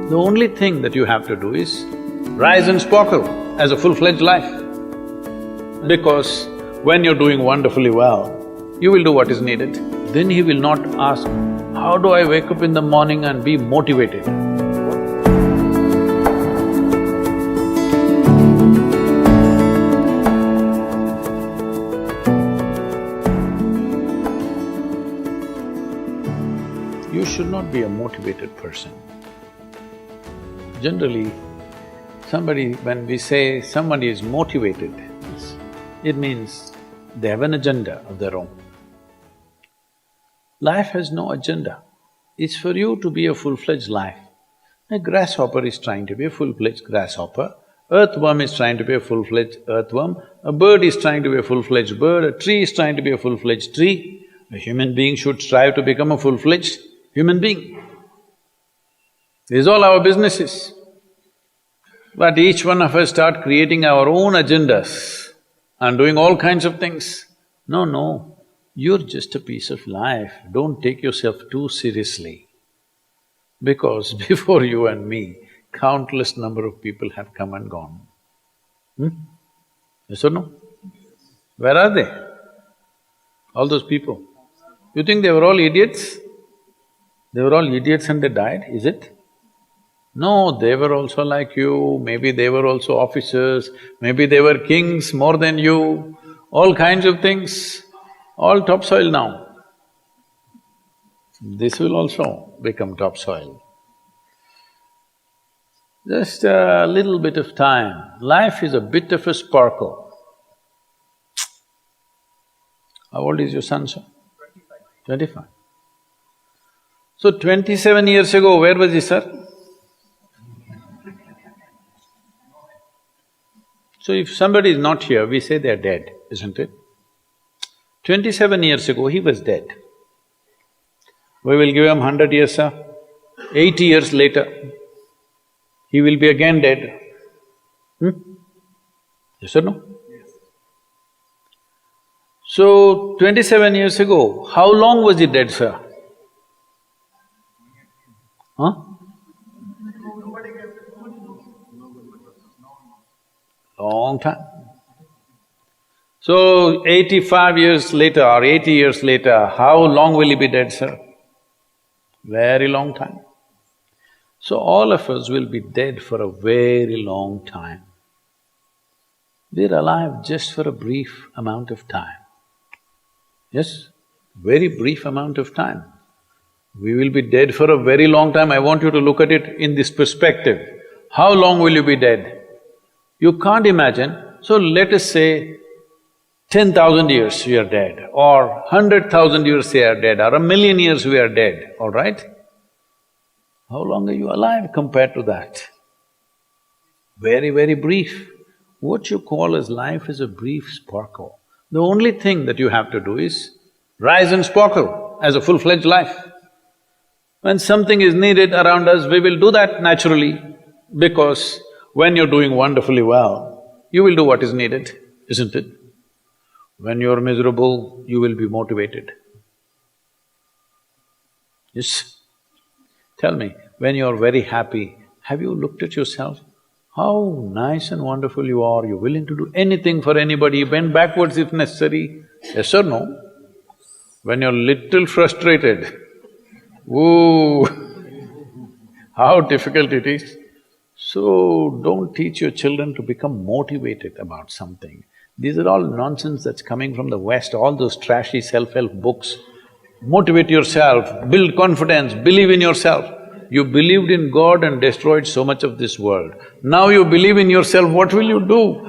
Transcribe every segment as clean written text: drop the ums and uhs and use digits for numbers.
The only thing that you have to do is rise and sparkle as a full-fledged life. Because when you're doing wonderfully well, you will do what is needed. Then he will not ask, how do I wake up in the morning and be motivated? You should not be a motivated person. Generally, when we say somebody is motivated, it means they have an agenda of their own. Life has no agenda. It's for you to be a full-fledged life. A grasshopper is trying to be a full-fledged grasshopper, earthworm is trying to be a full-fledged earthworm, a bird is trying to be a full-fledged bird, a tree is trying to be a full-fledged tree. A human being should strive to become a full-fledged human being. This is all our business is. But each one of us start creating our own agendas and doing all kinds of things. No, you're just a piece of life, don't take yourself too seriously. Because before you and me, countless number of people have come and gone. Yes or no? Where are they? All those people. You think they were all idiots? They were all idiots and they died, is it? No, they were also like you, maybe they were also officers, maybe they were kings more than you, all kinds of things, all topsoil now. This will also become topsoil. Just a little bit of time. Life is a bit of a sparkle. How old is your son, sir? 25. So 27 years ago, where was he, sir? So if somebody is not here, we say they're dead, isn't it? 27 years ago, he was dead. We will give him 100 years, sir. 80 years later, he will be again dead. Yes or no? Yes. So, 27 years ago, how long was he dead, sir? Huh? Long time. So, 85 years later or 80 years later, how long will he be dead, sir? Very long time. So, all of us will be dead for a very long time. We're alive just for a brief amount of time. Yes, very brief amount of time. We will be dead for a very long time. I want you to look at it in this perspective. How long will you be dead? You can't imagine. So let us say 10,000 years we are dead, or 100,000 years we are dead, or 1,000,000 years we are dead, all right? How long are you alive compared to that? Very, very brief. What you call as life is a brief sparkle. The only thing that you have to do is rise and sparkle as a full-fledged life. When something is needed around us, we will do that naturally, because when you're doing wonderfully well, you will do what is needed, isn't it? When you're miserable, you will be motivated. Yes? Tell me, when you're very happy, have you looked at yourself? How nice and wonderful you are, you're willing to do anything for anybody, bend backwards if necessary. Yes or no? When you're little frustrated, ooh, how difficult it is. So, don't teach your children to become motivated about something. These are all nonsense that's coming from the West, all those trashy self-help books. Motivate yourself, build confidence, believe in yourself. You believed in God and destroyed so much of this world. Now you believe in yourself, what will you do?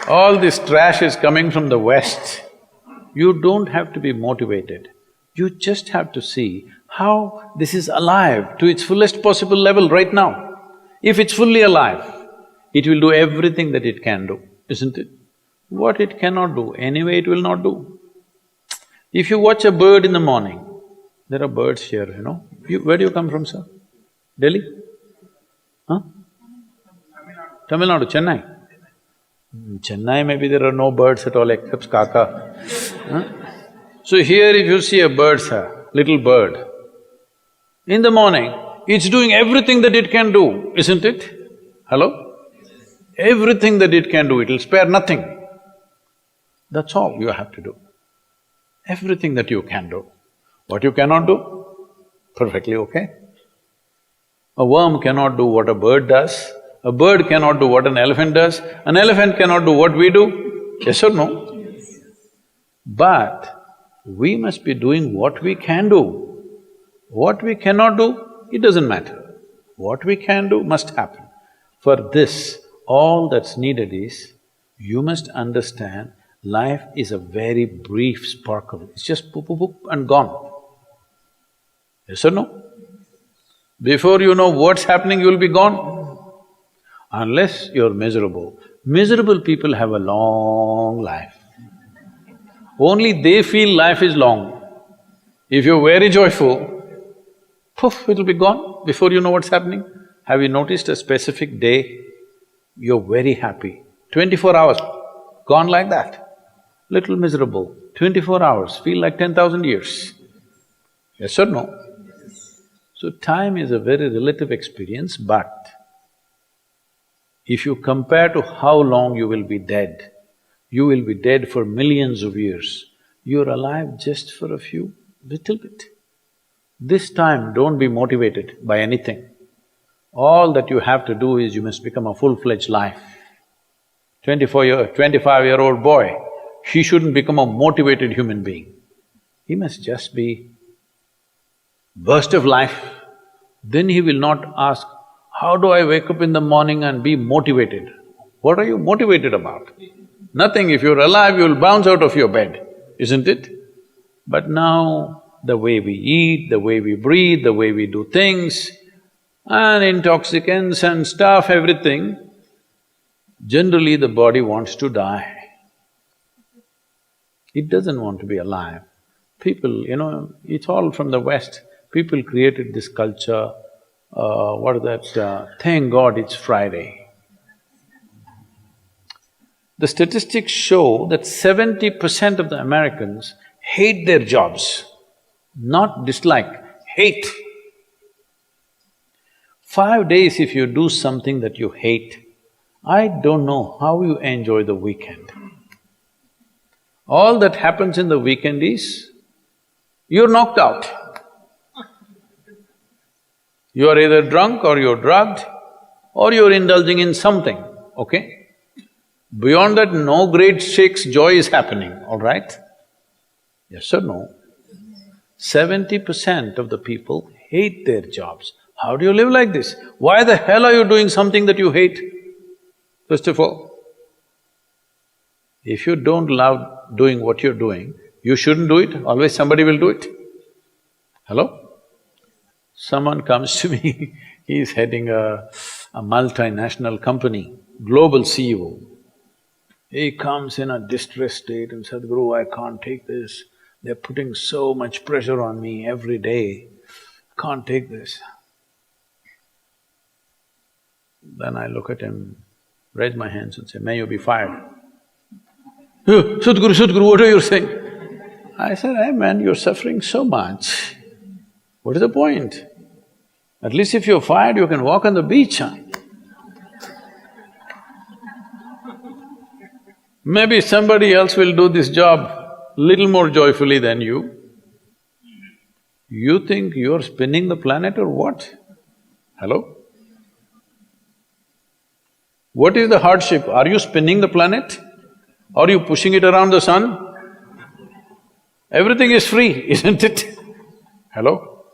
All this trash is coming from the West. You don't have to be motivated. You just have to see how this is alive to its fullest possible level right now. If it's fully alive, it will do everything that it can do, isn't it? What it cannot do, anyway it will not do. If you watch a bird in the morning, there are birds here, you know. Where do you come from, sir? Delhi? Huh? Tamil Nadu, Chennai? Chennai, maybe there are no birds at all except kaka. Huh? So here if you see a bird, sir, little bird, in the morning, it's doing everything that it can do, isn't it? Hello? Everything that it can do, it'll spare nothing. That's all you have to do. Everything that you can do. What you cannot do, perfectly okay. A worm cannot do what a bird does, a bird cannot do what an elephant does, an elephant cannot do what we do, yes or no? Yes. But we must be doing what we can do. What we cannot do, it doesn't matter. What we can do must happen. For this, all that's needed is, you must understand life is a very brief sparkle, it's just poop, poop, poop and gone. Yes or no? Before you know what's happening, you'll be gone. Unless you're miserable. Miserable people have a long life. Only they feel life is long. If you're very joyful, poof, it'll be gone before you know what's happening. Have you noticed a specific day, you're very happy, 24 hours, gone like that. Little miserable, 24 hours, feel like 10,000 years. Yes or no? So time is a very relative experience, but if you compare to how long you will be dead, you will be dead for millions of years. You're alive just for a few, little bit. This time, don't be motivated by anything. All that you have to do is you must become a full-fledged life. 25-year-old boy, he shouldn't become a motivated human being. He must just be burst of life. Then he will not ask, how do I wake up in the morning and be motivated? What are you motivated about? Nothing. If you're alive, you'll bounce out of your bed, isn't it? But now, the way we eat, the way we breathe, the way we do things, and intoxicants and stuff, everything, generally the body wants to die. It doesn't want to be alive. People, it's all from the West. People created this culture, what is that, thank God it's Friday. The statistics show that 70% of the Americans hate their jobs, not dislike, hate. 5 days if you do something that you hate, I don't know how you enjoy the weekend. All that happens in the weekend is, you're knocked out. You're either drunk or you're drugged or you're indulging in something, okay? Beyond that, no great shakes joy is happening, all right? Yes or no? 70% of the people hate their jobs. How do you live like this? Why the hell are you doing something that you hate? First of all, if you don't love doing what you're doing, you shouldn't do it, always somebody will do it. Hello? Someone comes to me, he's heading a multinational company, global CEO. He comes in a distressed state and said, Sadhguru, I can't take this. They're putting so much pressure on me every day, can't take this. Then I look at him, raise my hands and say, may you be fired. Sadhguru, what are you saying? I said, hey man, you're suffering so much. What is the point? At least if you're fired, you can walk on the beach, huh? Maybe somebody else will do this job little more joyfully than you. You think you're spinning the planet or what? Hello? What is the hardship? Are you spinning the planet? Are you pushing it around the sun? Everything is free, isn't it? Hello?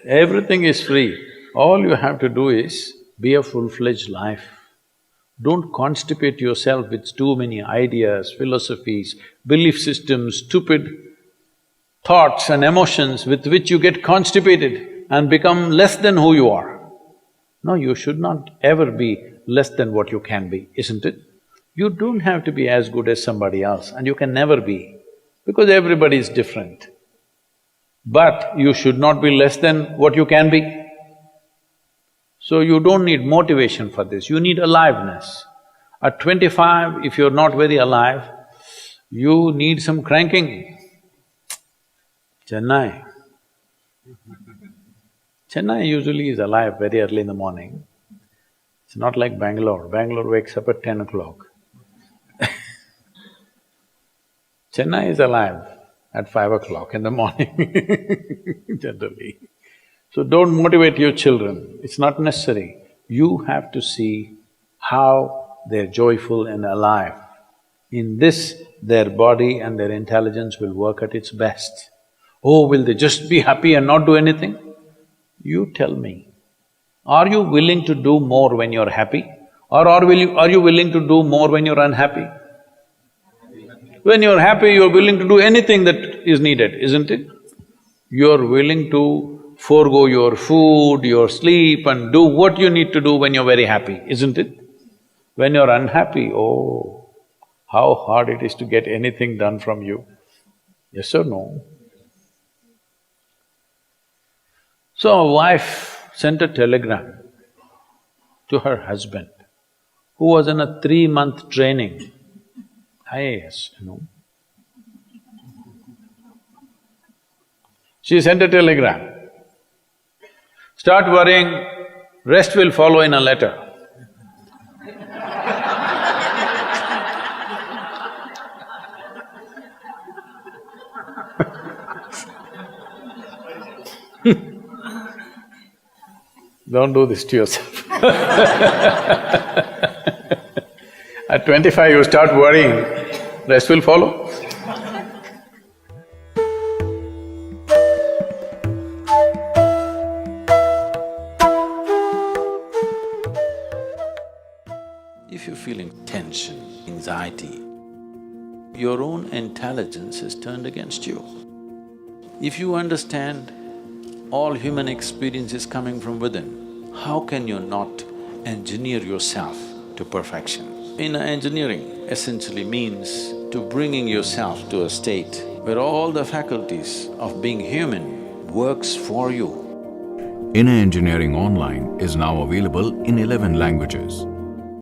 Everything is free. All you have to do is be a full-fledged life. Don't constipate yourself with too many ideas, philosophies, belief systems, stupid thoughts and emotions with which you get constipated and become less than who you are. No, you should not ever be less than what you can be, isn't it? You don't have to be as good as somebody else and you can never be, because everybody is different. But you should not be less than what you can be. So you don't need motivation for this, you need aliveness. At 25, if you're not very alive, you need some cranking. Chennai. Chennai usually is alive very early in the morning. It's not like Bangalore. Bangalore wakes up at 10 o'clock. Chennai is alive at 5 o'clock in the morning, generally. So don't motivate your children, it's not necessary. You have to see how they're joyful and alive. In this, their body and their intelligence will work at its best. Oh, will they just be happy and not do anything? You tell me, are you willing to do more when you're happy? Or are you willing to do more when you're unhappy? When you're happy, you're willing to do anything that is needed, isn't it? You're willing to forego your food, your sleep and do what you need to do when you're very happy, isn't it? When you're unhappy, oh, how hard it is to get anything done from you. Yes or no? So a wife sent a telegram to her husband, who was in a 3-month training, IAS, you know. She sent a telegram, start worrying, rest will follow in a letter. Don't do this to yourself. At 25 you start worrying, rest will follow. If you're feeling tension, anxiety, your own intelligence is turned against you. If you understand all human experience is coming from within, how can you not engineer yourself to perfection? Engineering essentially means to bringing yourself to a state where all the faculties of being human works for you. Inner Engineering Online is now available in 11 languages.